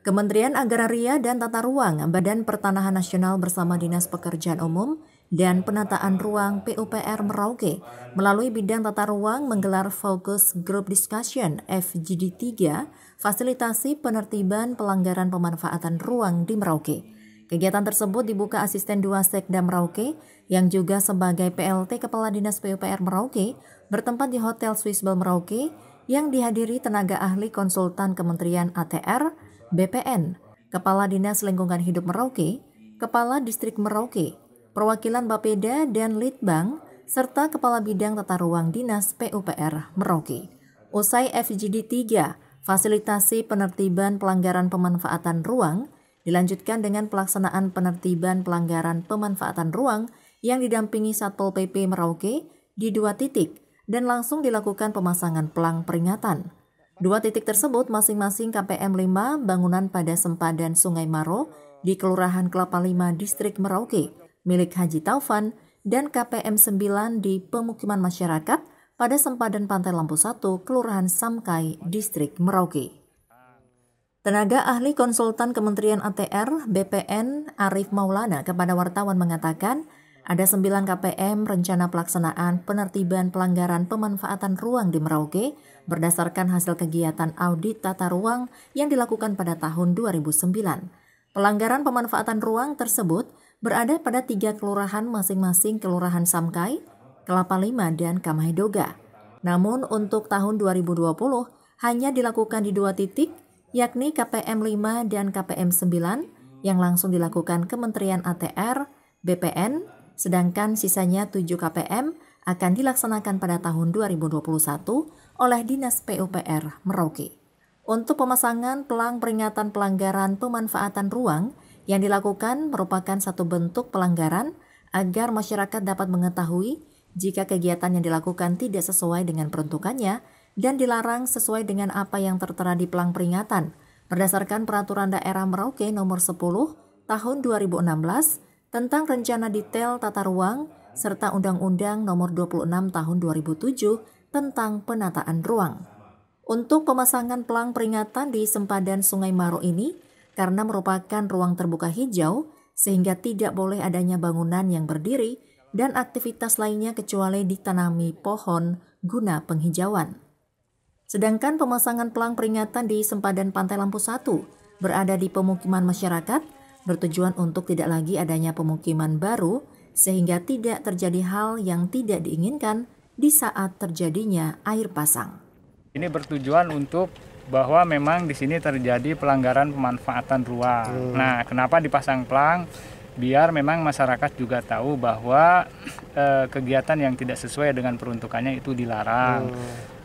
Kementerian Agraria dan Tata Ruang, Badan Pertanahan Nasional bersama Dinas Pekerjaan Umum dan Penataan Ruang PUPR Merauke melalui bidang tata ruang menggelar Focus Group Discussion FGD 3 fasilitasi penertiban pelanggaran pemanfaatan ruang di Merauke. Kegiatan tersebut dibuka Asisten 2 Sekda Merauke yang juga sebagai PLT Kepala Dinas PUPR Merauke bertempat di Hotel Swissbell Merauke yang dihadiri tenaga ahli konsultan Kementerian ATR, BPN, Kepala Dinas Lingkungan Hidup Merauke, Kepala Distrik Merauke, perwakilan Bapeda dan Litbang, serta Kepala Bidang Tata Ruang Dinas PUPR Merauke. Usai FGD 3, fasilitasi penertiban pelanggaran pemanfaatan ruang, dilanjutkan dengan pelaksanaan penertiban pelanggaran pemanfaatan ruang yang didampingi Satpol PP Merauke di 2 titik dan langsung dilakukan pemasangan pelang peringatan. 2 titik tersebut masing-masing KPM 5 bangunan pada sempadan Sungai Maro di Kelurahan Kelapa 5 Distrik Merauke milik Haji Taufan dan KPM 9 di pemukiman masyarakat pada sempadan Pantai Lampu 1 Kelurahan Samkai Distrik Merauke. Tenaga ahli konsultan Kementerian ATR BPN Arif Maulana kepada wartawan mengatakan ada 9 KPM rencana pelaksanaan penertiban pelanggaran pemanfaatan ruang di Merauke berdasarkan hasil kegiatan audit tata ruang yang dilakukan pada tahun 2009. Pelanggaran pemanfaatan ruang tersebut berada pada 3 kelurahan masing-masing Kelurahan Samkai, Kelapa 5, dan Kamahdoga. Namun untuk tahun 2020 hanya dilakukan di 2 titik, yakni KPM 5 dan KPM 9 yang langsung dilakukan Kementerian ATR, BPN, sedangkan sisanya 7 KPM akan dilaksanakan pada tahun 2021 oleh Dinas PUPR Merauke. Untuk pemasangan pelang peringatan pelanggaran pemanfaatan ruang yang dilakukan merupakan satu bentuk pelanggaran agar masyarakat dapat mengetahui jika kegiatan yang dilakukan tidak sesuai dengan peruntukannya dan dilarang sesuai dengan apa yang tertera di pelang peringatan berdasarkan Peraturan Daerah Merauke Nomor 10 Tahun 2016 tentang Rencana Detail Tata Ruang serta Undang-Undang Nomor 26 Tahun 2007 tentang Penataan Ruang. Untuk pemasangan pelang peringatan di sempadan Sungai Maro ini karena merupakan ruang terbuka hijau sehingga tidak boleh adanya bangunan yang berdiri dan aktivitas lainnya kecuali ditanami pohon guna penghijauan. Sedangkan pemasangan pelang peringatan di sempadan Pantai Lampu 1 berada di pemukiman masyarakat bertujuan untuk tidak lagi adanya pemukiman baru sehingga tidak terjadi hal yang tidak diinginkan di saat terjadinya air pasang. Ini bertujuan untuk bahwa memang di sini terjadi pelanggaran pemanfaatan ruang. Nah, kenapa dipasang pelang? Biar memang masyarakat juga tahu bahwa kegiatan yang tidak sesuai dengan peruntukannya itu dilarang.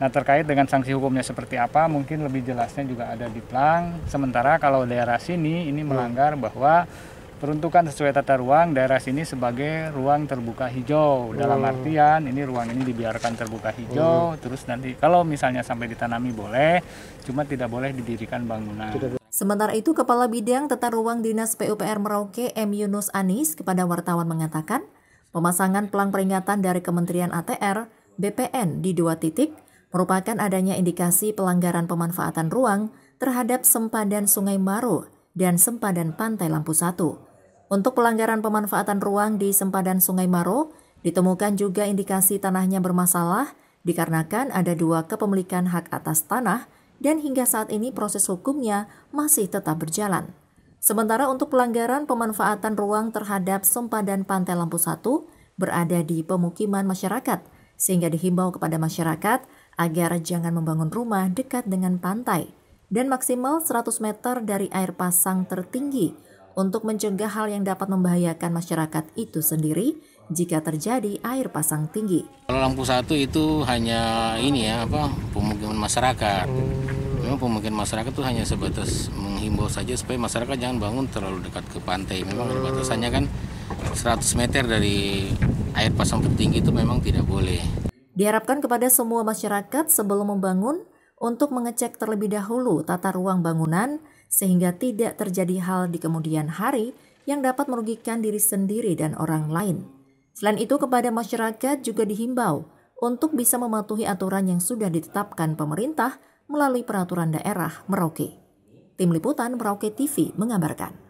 Nah, terkait dengan sanksi hukumnya seperti apa, mungkin lebih jelasnya juga ada di pelang. Sementara kalau daerah sini ini melanggar bahwa peruntukan sesuai tata ruang daerah sini sebagai ruang terbuka hijau. Dalam artian ini ruang ini dibiarkan terbuka hijau, terus nanti kalau misalnya sampai ditanami boleh, cuma tidak boleh didirikan bangunan. Sementara itu, Kepala Bidang Tata Ruang Dinas PUPR Merauke M. Yunus Anis kepada wartawan mengatakan, pemasangan pelang peringatan dari Kementerian ATR, BPN di 2 titik merupakan adanya indikasi pelanggaran pemanfaatan ruang terhadap sempadan Sungai Maro dan sempadan Pantai Lampu 1. Untuk pelanggaran pemanfaatan ruang di sempadan Sungai Maro, ditemukan juga indikasi tanahnya bermasalah dikarenakan ada 2 kepemilikan hak atas tanah dan hingga saat ini proses hukumnya masih tetap berjalan. Sementara untuk pelanggaran pemanfaatan ruang terhadap sempadan Pantai Lampu 1 berada di pemukiman masyarakat, sehingga dihimbau kepada masyarakat agar jangan membangun rumah dekat dengan pantai dan maksimal 100 meter dari air pasang tertinggi untuk mencegah hal yang dapat membahayakan masyarakat itu sendiri jika terjadi air pasang tinggi. Kalau Lampu 1 itu hanya pemukiman masyarakat. Memang pemukiman masyarakat itu hanya sebatas menghimbau saja supaya masyarakat jangan bangun terlalu dekat ke pantai. Memang ada batasannya kan 100 meter dari air pasang tertinggi itu memang tidak boleh. Diharapkan kepada semua masyarakat sebelum membangun untuk mengecek terlebih dahulu tata ruang bangunan sehingga tidak terjadi hal di kemudian hari yang dapat merugikan diri sendiri dan orang lain. Selain itu, kepada masyarakat juga dihimbau untuk bisa mematuhi aturan yang sudah ditetapkan pemerintah melalui peraturan daerah Merauke. Tim Liputan Merauke TV mengabarkan.